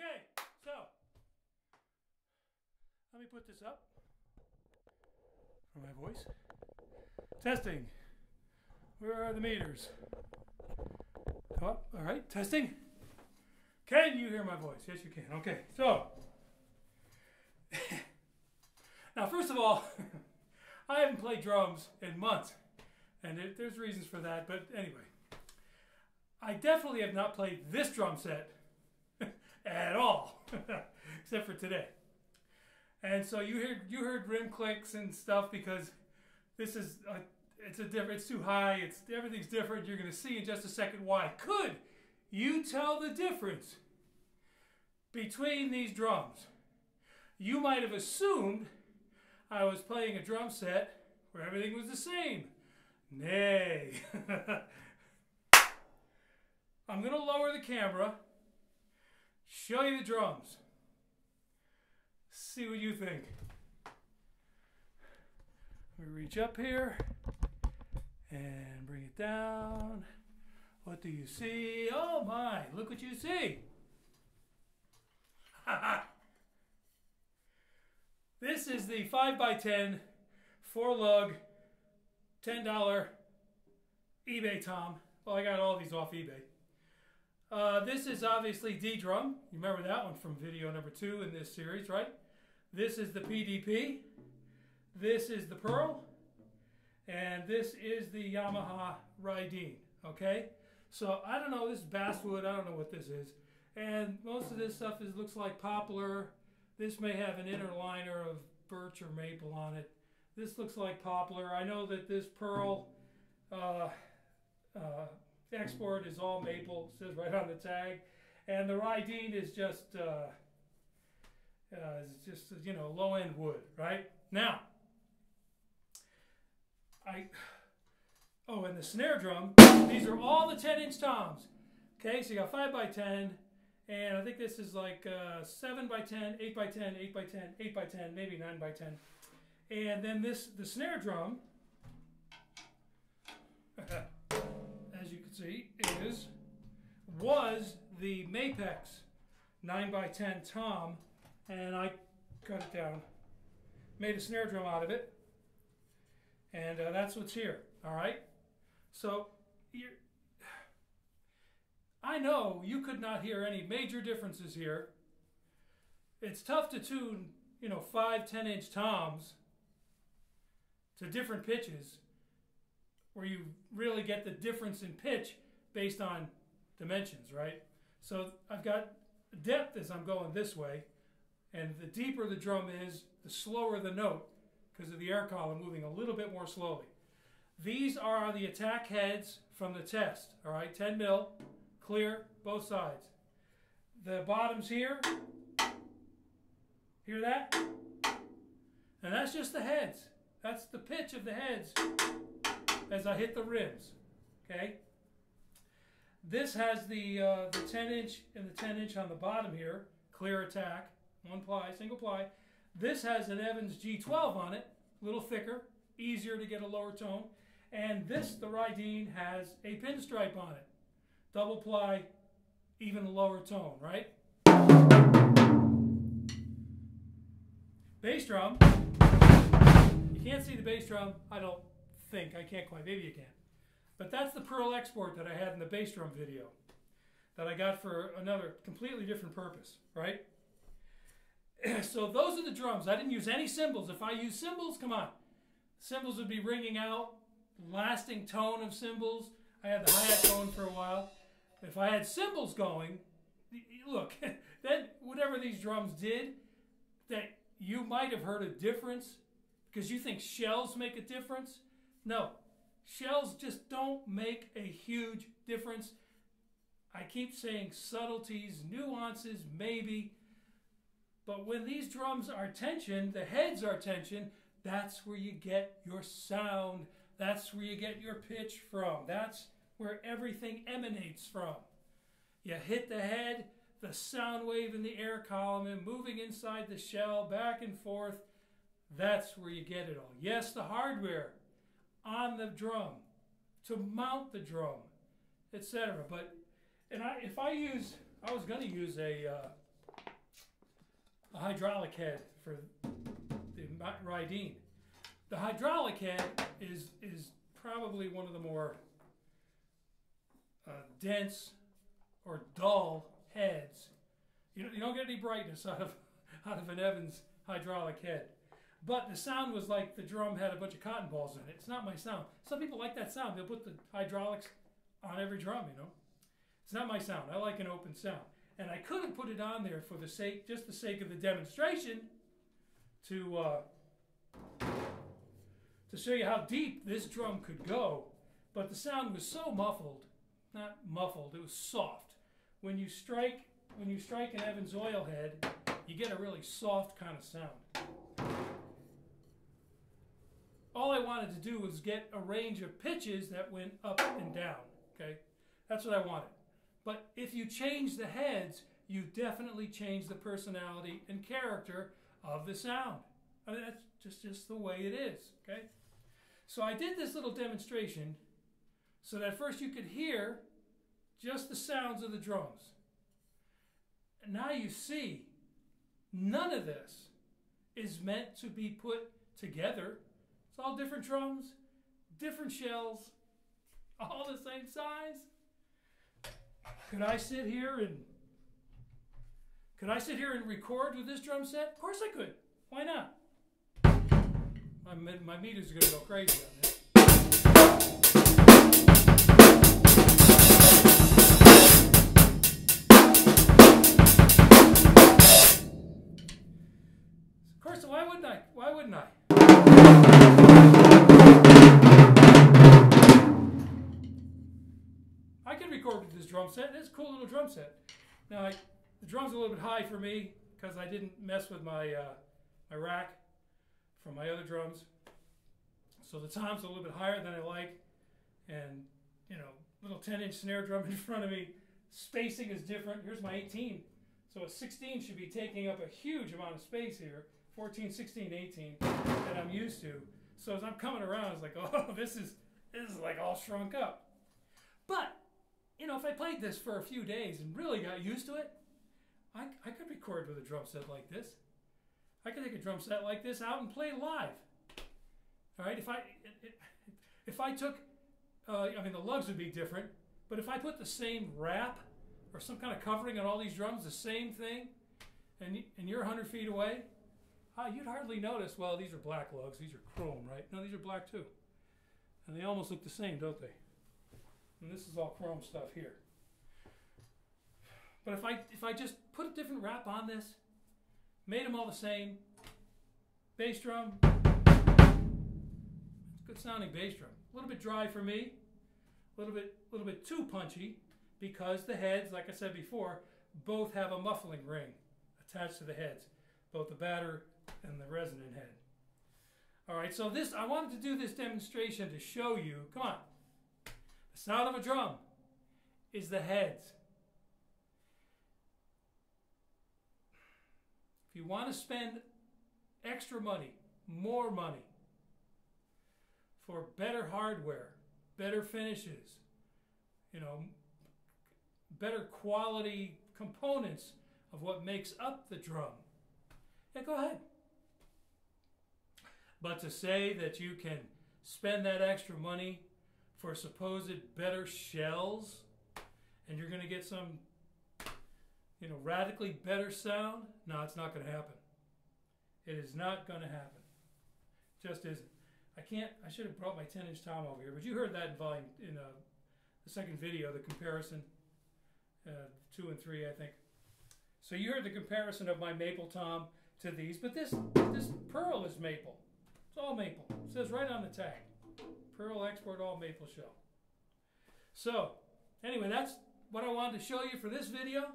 Okay, so let me put this up for my voice. Testing. Where are the meters? Oh, all right, testing. Can you hear my voice? Yes, you can. Okay, so now first of all, I haven't played drums in months, and there's reasons for that, but anyway. I definitely have not played this drum set at all, except for today. And so you heard rim clicks and stuff because this is it's too high. Everything's different. You're going to see in just a second why. Could you tell the difference between these drums? You might have assumed I was playing a drum set where everything was the same. Nay. I'm going to lower the camera, show you the drums, see what you think. We reach up here and bring it down. What do you see? Oh my, look what you see. This is the 5x10 4-lug $10 eBay tom. Well, I got all these off eBay. This is obviously D-drum. You remember that one from video number 2 in this series, right? This is the PDP. This is the Pearl. And this is the Yamaha Rydeen, okay? So, I don't know, this is basswood. I don't know what this is. And most of this stuff looks like poplar. This may have an inner liner of birch or maple on it. This looks like poplar. I know that this Pearl export is all maple, it says right on the tag, and the Rydeen is just you know, low end wood, right? Now, and the snare drum. These are all the 10-inch toms. Okay, so you got 5x10, and I think this is like 7x10, 8x10, 8x10, 8x10, maybe 9x10, and then the snare drum. As you can see, was the Mapex 9x10 tom, and I cut it down, made a snare drum out of it, and that's what's here. All right. So I know you could not hear any major differences here. It's tough to tune, you know, 5-10-inch toms to different pitches, where you really get the difference in pitch based on dimensions, right? So I've got depth as I'm going this way, and the deeper the drum is, the slower the note, because of the air column moving a little bit more slowly. These are the attack heads from the test, all right? 10 mil, clear, both sides. The bottoms here, hear that? And that's just the heads. That's the pitch of the heads as I hit the rims, okay? This has the 10-inch and the 10-inch on the bottom here, clear attack, one ply, single ply. This has an Evans G12 on it, a little thicker, easier to get a lower tone. And this, the Rydeen, has a pinstripe on it, double ply, even a lower tone, right? Bass drum, you can't see the bass drum, I don't think. I can't quite. Maybe you can. But that's the Pearl export that I had in the bass drum video that I got for another completely different purpose, right? So those are the drums. I didn't use any cymbals. If I use cymbals, come on. Cymbals would be ringing out, lasting tone of cymbals. I had the hi-hat going for a while. If I had cymbals going, look, then whatever these drums did, that you might have heard a difference because you think shells make a difference. No, shells just don't make a huge difference. I keep saying subtleties, nuances, maybe. But when these drums are tensioned, the heads are tensioned, that's where you get your sound. That's where you get your pitch from. That's where everything emanates from. You hit the head, the sound wave in the air column, and moving inside the shell, back and forth. That's where you get it all. Yes, the hardware on the drum, to mount the drum, etc. But I was going to use a a hydraulic head for the Rydeen. The hydraulic head is probably one of the more dense or dull heads. You don't get any brightness out of an Evans hydraulic head. But the sound was like the drum had a bunch of cotton balls in it. It's not my sound. Some people like that sound. They'll put the hydraulics on every drum, you know. It's not my sound. I like an open sound. And I couldn't put it on there for the sake, just the sake of the demonstration, to show you how deep this drum could go. But the sound was so muffled, not muffled, it was soft. When you strike an Evans oil head, you get a really soft kind of sound. All I wanted to do was get a range of pitches that went up and down, okay? That's what I wanted. But if you change the heads, you definitely change the personality and character of the sound. I mean, that's just the way it is, okay? So I did this little demonstration so that first you could hear just the sounds of the drums. And now you see, none of this is meant to be put together. It's all different drums, different shells, all the same size. Could I sit here and record with this drum set? Of course I could. Why not? My meters are going to go crazy on this. Of course, why wouldn't I? Why wouldn't I? I can record with this drum set. It's a cool little drum set. Now, the drum's a little bit high for me because I didn't mess with my my rack from my other drums. So the tom's a little bit higher than I like. And, you know, little 10-inch snare drum in front of me. Spacing is different. Here's my 18. So a 16 should be taking up a huge amount of space here. 14, 16, 18 that I'm used to. So as I'm coming around, it's like, oh, this is like all shrunk up. But, you know, if I played this for a few days and really got used to it, I could record with a drum set like this. I could take a drum set like this out and play live. All right, if I took, I mean, the lugs would be different, but if I put the same wrap or some kind of covering on all these drums, the same thing, and you're 100 feet away, you'd hardly notice, well, these are black lugs, these are chrome, right? No, these are black too. And they almost look the same, don't they? And this is all chrome stuff here. But if I just put a different wrap on this, made them all the same, bass drum, good sounding bass drum. A little bit dry for me, a little bit too punchy, because the heads, like I said before, both have a muffling ring attached to the heads, both the batter and the resonant head. All right, so I wanted to do this demonstration to show you, come on, the sound of a drum is the heads. If you want to spend extra money, more money, for better hardware, better finishes, you know, better quality components of what makes up the drum, yeah, go ahead. But to say that you can spend that extra money for supposed better shells and you're going to get some, you know, radically better sound, no, it's not going to happen. It is not going to happen. Just isn't. I should have brought my 10-inch tom over here, but you heard that in the second video, the comparison, 2 and 3, I think. So you heard the comparison of my maple tom to these, but this Pearl is maple. It's all maple. It says right on the tag, Pearl Export All Maple Shell. So, anyway, that's what I wanted to show you for this video.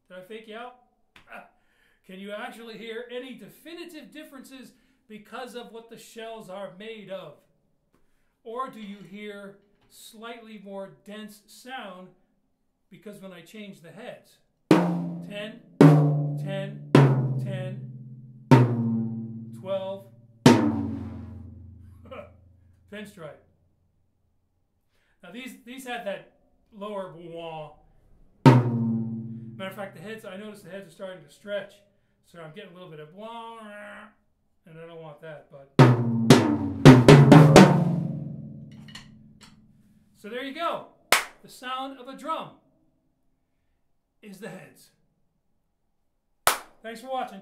Did I fake you out? Can you actually hear any definitive differences because of what the shells are made of? Or do you hear slightly more dense sound because when I change the heads? 10, 10, 10, 12, pinstripe. Now these had that lower wah. Matter of fact, I noticed the heads are starting to stretch. So I'm getting a little bit of blah, and I don't want that, but. So there you go. The sound of a drum is the heads. Thanks for watching.